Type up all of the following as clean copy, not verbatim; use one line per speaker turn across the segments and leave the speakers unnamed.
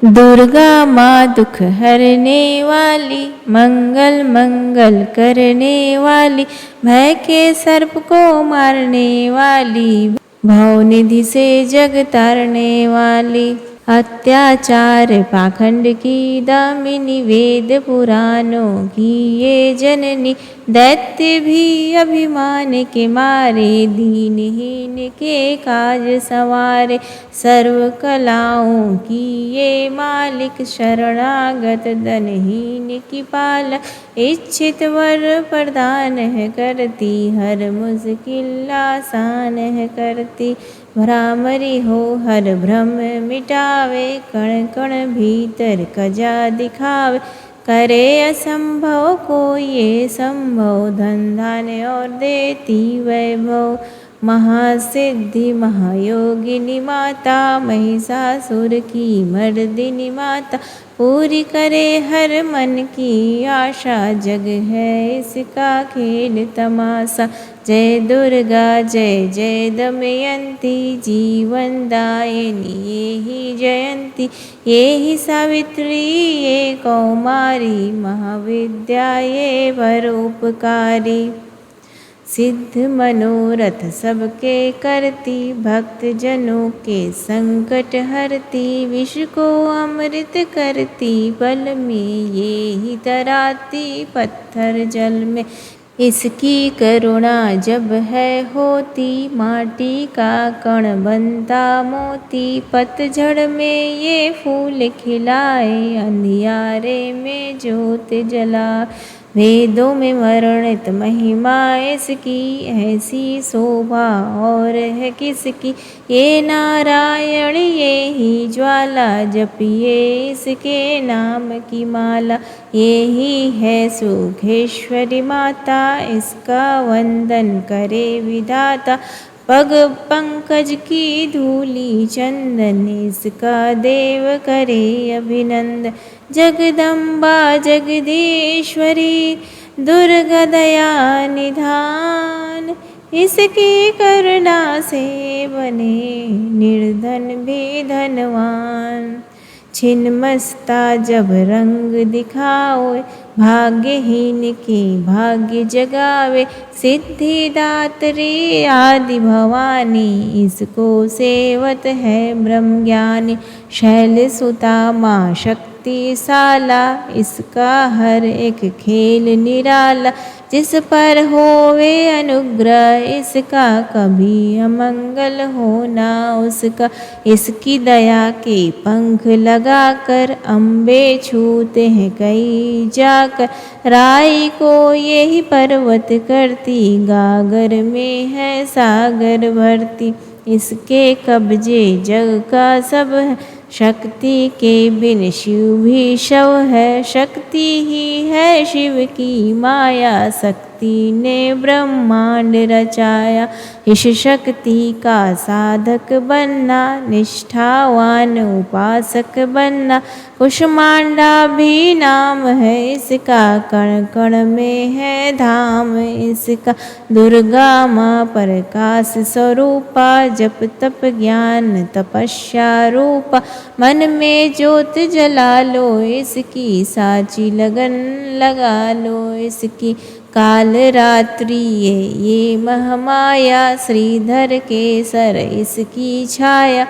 दुर्गा माँ दुख हरने वाली, मंगल मंगल करने वाली, भय के सर्प को मारने वाली, भवनिधि से जग तारने वाली, अत्याचार पाखंड की दामिनी, वेद पुराणों की ये जननी, दैत्य भी अभिमान के मारे, दीनहीन के काज संवारे, सर्व कलाओं की ये मालिक, शरणागत धनहीन की पालक, इच्छित वर प्रदान है करती, हर मुश्किल आसान है करती, भ्रामरी हो हर भ्रम मिटावे, कण कण भीतर कजा दिखावे, करे असंभव को ये संभव, धन धान्य और देती वैभव, महासिद्धि महायोगिनी माता, महिषासुर की मर्दिनी माता, पूरी करे हर मन की आशा, जग है इसका खेल तमाशा, जय दुर्गा जय जय दमयंती, जीवन दायिनी ये ही जयंती, ये ही सावित्री ये कौमारी, महाविद्या ये परोपकारी, सिद्ध मनोरथ सबके करती, भक्त जनों के संकट हरती, विष को अमृत करती, पल में ये ही तराती, पत्थर जल में इसकी करुणा जब है होती, माटी का कण बनता मोती, पतझड़ में ये फूल खिलाए, अंधियारे में ज्योत जला, वेदों में वर्णित महिमा इसकी, ऐसी शोभा और है किसकी, ये नारायण ये ही ज्वाला, जपिए इसके नाम की माला, ये ही है सुखेश्वरी माता, इसका वंदन करे विधाता, पग पंकज की धूली चंदन, इसका देव करे अभिनंदन, जगदम्बा जगदीश्वरी दुर्गा दया निधान, इसकी करुणा से बने निर्धन भी धनवान, छिन्मस्ता जब रंग दिखाओ, भाग्यहीन के भाग्य जगावे, सिद्धिदात्री आदि भवानी, इसको सेवत है ब्रह्म ज्ञानी, शैलसुता माँ शक्तिशाला, इसका हर एक खेल निराला, जिस पर होवे अनुग्रह इसका, कभी अमंगल होना उसका, इसकी दया के पंख लगाकर, अम्बे छूते हैं कई जाकर, राई को यही पर्वत करती, गागर में है सागर भरती, इसके कब्जे जग का सब है, शक्ति के बिन शिव भी शव है, शक्ति ही है शिव की माया, शक्ति ने ब्रह्मांड रचाया, इस शक्ति का साधक बनना, निष्ठावान उपासक बनना, कुष्मांडा भी नाम है इसका, कण कण में है धाम इसका, दुर्गा माँ प्रकाश स्वरूपा, जप तप ज्ञान तपस्या रूपा, मन में ज्योत जला लो इसकी, साची लगन लगा लो इसकी, काल रात्रि ये महामाया, श्रीधर के सर इसकी छाया,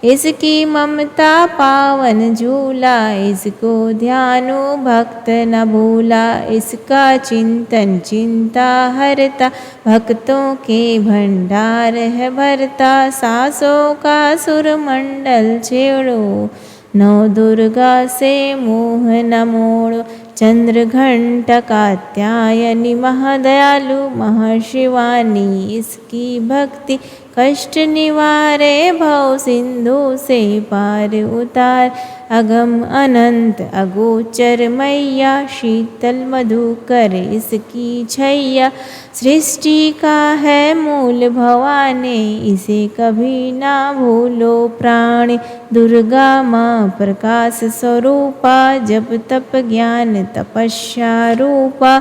इसकी ममता पावन झूला, इसको ध्यानो भक्त न भूला, इसका चिंतन चिंता हरता, भक्तों के भंडार है भरता, सासों का सुर मंडल छेड़ो, नौ दुर्गा से मोह न मोड़ो, चंद्र घंट कात्यायनी महादयालु, महाशिवानी इसकी भक्ति, कष्ट निवारे भव सिंधु से पार उतार, अगम अनंत अगोचर मैया, शीतल मधुकर इसकी छैया, सृष्टि का है मूल भवानी, इसे कभी ना भूलो प्राणी, दुर्गा माँ प्रकाश स्वरूपा, जप तप ज्ञान तपस्या रूपा,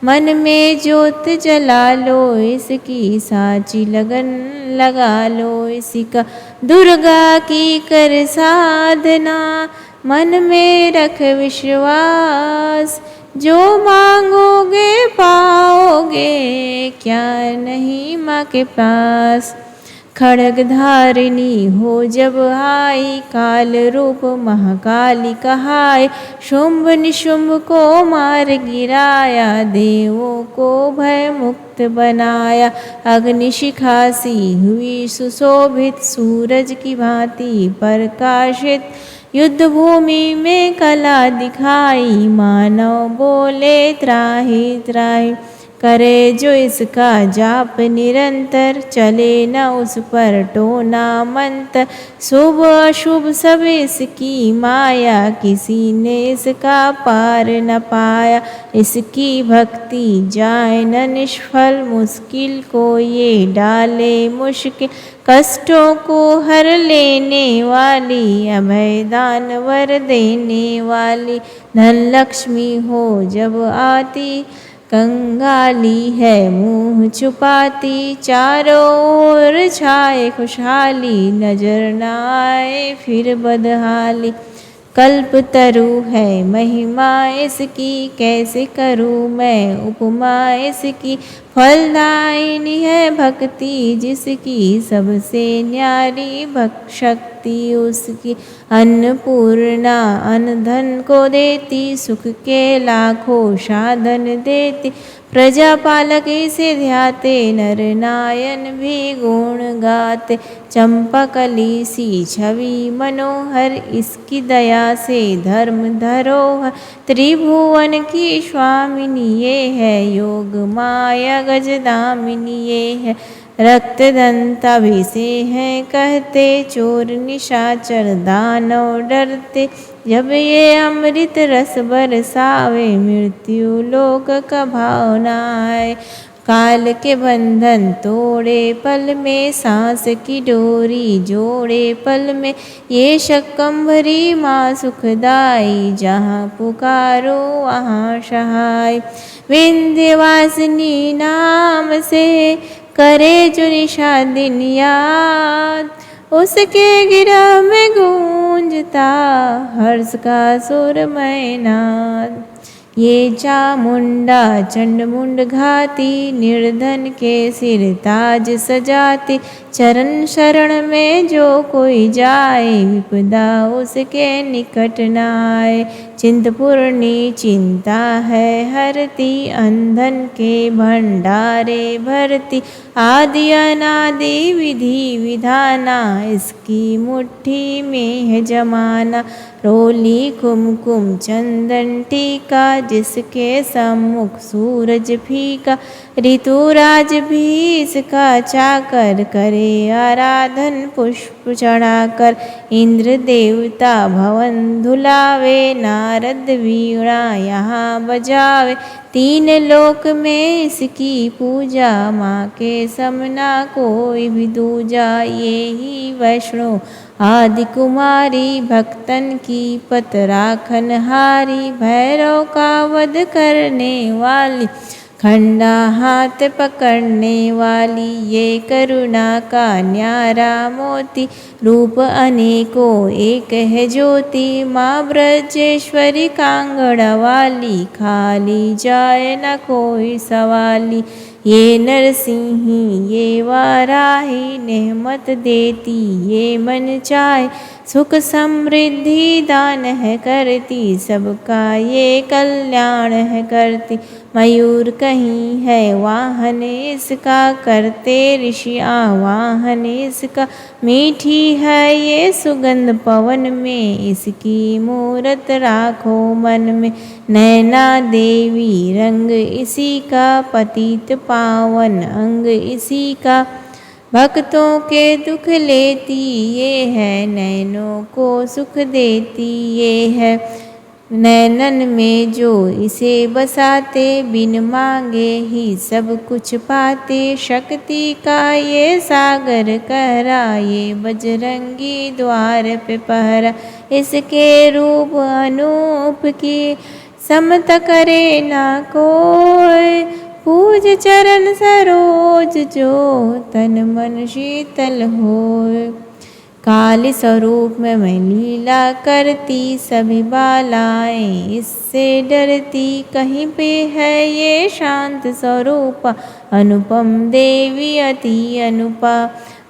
मन में ज्योत जला लो इसकी, साची लगन लगा लो इसका, दुर्गा की कर साधना, मन में रख विश्वास, जो मांगोगे पाओगे, क्या नहीं माँ के पास। खड्ग धारिणी हो जब आई, काल रूप महाकाली कहाय। शुंभ निशुंभ को मार गिराया, देवों को भय मुक्त बनाया। अग्निशिखा सी हुई सुशोभित, सूरज की भांति प्रकाशित। युद्ध भूमि में कला दिखाई, मानव बोले त्राहि त्राहि। करे जो इसका जाप निरंतर, चले न उस पर टोना मंत्र। शुभ अशुभ सब इसकी माया, किसी ने इसका पार न पाया। इसकी भक्ति जाए न निष्फल, मुश्किल को ये डाले मुश्किल। कष्टों को हर लेने वाली, अभय दान वर देने वाली। धन लक्ष्मी हो जब आती, कंगाली है मुंह छुपाती। चारों ओर छाए खुशहाली, नजर न आए फिर बदहाली। कल्प तरु है महिमा इसकी, कैसे करूँ मैं उपमा इसकी। फलदायिनी है भक्ति जिसकी, सबसे न्यारी शक्ति उसकी। अन्नपूर्णा अन्न धन को देती, सुख के लाखों साधन देती। प्रजापालक इसे ध्याते, नर नायन भी गुण गाते। चंपाकली सी छवि मनोहर, इसकी दया से धर्म धरोहर। त्रिभुवन की स्वामिनी ये है, योग माया गजदामिनी ये है। रक्त दंता भी से हैं कहते, चोर निशाचर दानव डरते। जब ये अमृत रस बरसावे, मृत्यु लोक का भावना आए। काल के बंधन तोड़े पल में, सांस की डोरी जोड़े पल में। ये शकंभरी माँ सुखदाई, जहाँ पुकारो वहाँ सहाय। विंध्यवासिनी नाम से करे जो निशा दिन याद, उसके गिरह में गूंजता हर्ष का सुरमय नाद। ये चामुंडा चंडमुंड घाती, निर्धन के सिर ताज सजाती। चरण शरण में जो कोई जाए, विपदा उसके निकट न आए। चिंतपूर्णी चिंता है हरती, अंधन के भंडारे भरती। आदि अनादि विधि विधाना, इसकी मुट्ठी में है जमाना। रोली कुमकुम चंदन टीका, जिसके सम्मुख सूरज फीका। ऋतुराज भी इसका चाकर, करे आराधन पुष्प चढ़ाकर। इंद्र देवता भवन धुलावे, नारद वीणा यहाँ बजावे। तीन लोक में इसकी पूजा, माँ के समना कोई भी दूजा। ये ही वैष्णो आदि कुमारी, भक्तन की पत राखन हारी। भैरव का वध करने वाली, खंडा हाथ पकड़ने वाली। ये करुणा का न्यारा मोती, रूप अनेकों एक है ज्योति। माँ ब्रजेश्वरी कांगड़ वाली, खाली जाए न कोई सवाली। ये नरसिंही ये वाराही, नेमत देती ये मन चाहे। सुख समृद्धि दान है करती, सबका ये कल्याण है करती। मयूर कहीं है वाहन इसका, करते ऋषि आवाहन इसका। मीठी है ये सुगंध पवन में, इसकी मूरत राखो मन में। नैना देवी रंग इसी का, पतित पावन अंग इसी का। भक्तों के दुख लेती ये है, नैनों को सुख देती ये है। नैनन में जो इसे बसाते, बिन मांगे ही सब कुछ पाते। शक्ति का ये सागर कहरा, ये बजरंगी द्वार पे पहरा। इसके रूप अनूप की समत करे ना कोई। पूज चरण सरोज जो, तन मन शीतल होय। काली स्वरूप में मैं लीला करती सभी बालाएं इससे डरती। कहीं पे है ये शांत स्वरूप अनुपम देवी अति अनुपा।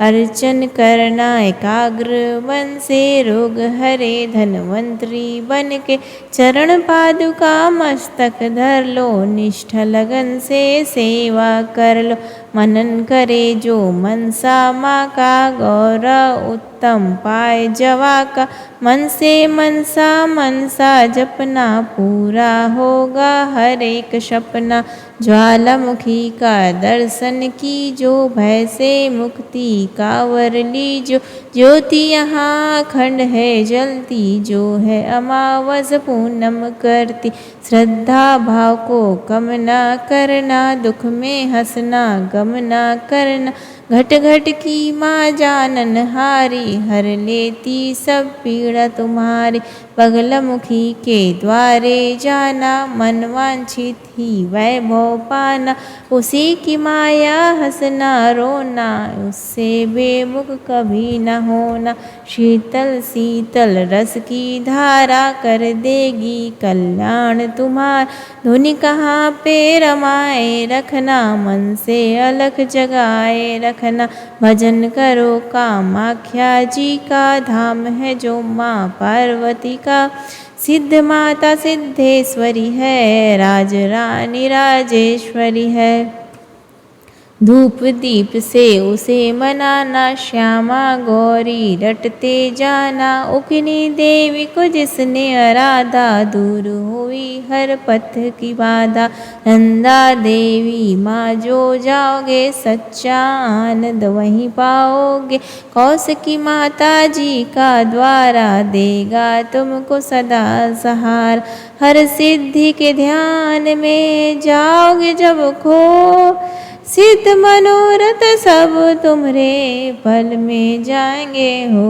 अर्चन करना एकाग्र मन से रोग हरे धनवंतरी बन के। चरण पादुका मस्तक धर लो निष्ठ लगन से सेवा कर लो। मनन करे जो मनसा माँ का गौरव उत्तम पाए जवा का। मन से मनसा जपना पूरा होगा हर एक सपना। ज्वालामुखी का दर्शन की जो भय से मुक्ति कावर ली जो। ज्योति यहाँ अखंड है जलती जो है अमावस पूनम करती। श्रद्धा भाव को कम ना करना दुख में हंसना गम ना करना। घट घट की माँ जानन हारी हर लेती सब पीड़ा तुम्हारी। बगलमुखी के द्वारे जाना मन वांछित ही वैभव पाना। उसी की माया हंसना रोना उससे बेमुख कभी न होना। शीतल शीतल रस की धारा कर देगी कल्याण तुम्हार। धुनि कहाँ पे रमाए रखना मन से अलख जगाए रखना। भजन करो कामाख्या जी का धाम है जो माँ पार्वती का। सिद्ध माता सिद्धेश्वरी है राज रानी राजेश्वरी है। धूप दीप से उसे मनाना श्यामा गौरी रटते जाना। उकिनी देवी को जिसने आराधा दूर हुई हर पथ की बाधा। नंदा देवी माँ जो जाओगे सच्चा आनंद वहीं पाओगे। कौशिकी माता जी का द्वारा देगा तुमको सदा सहारा। हर सिद्धि के ध्यान में जाओगे जब खो सिद्ध मनोरथ सब तुम्हारे पल में जाएंगे हो।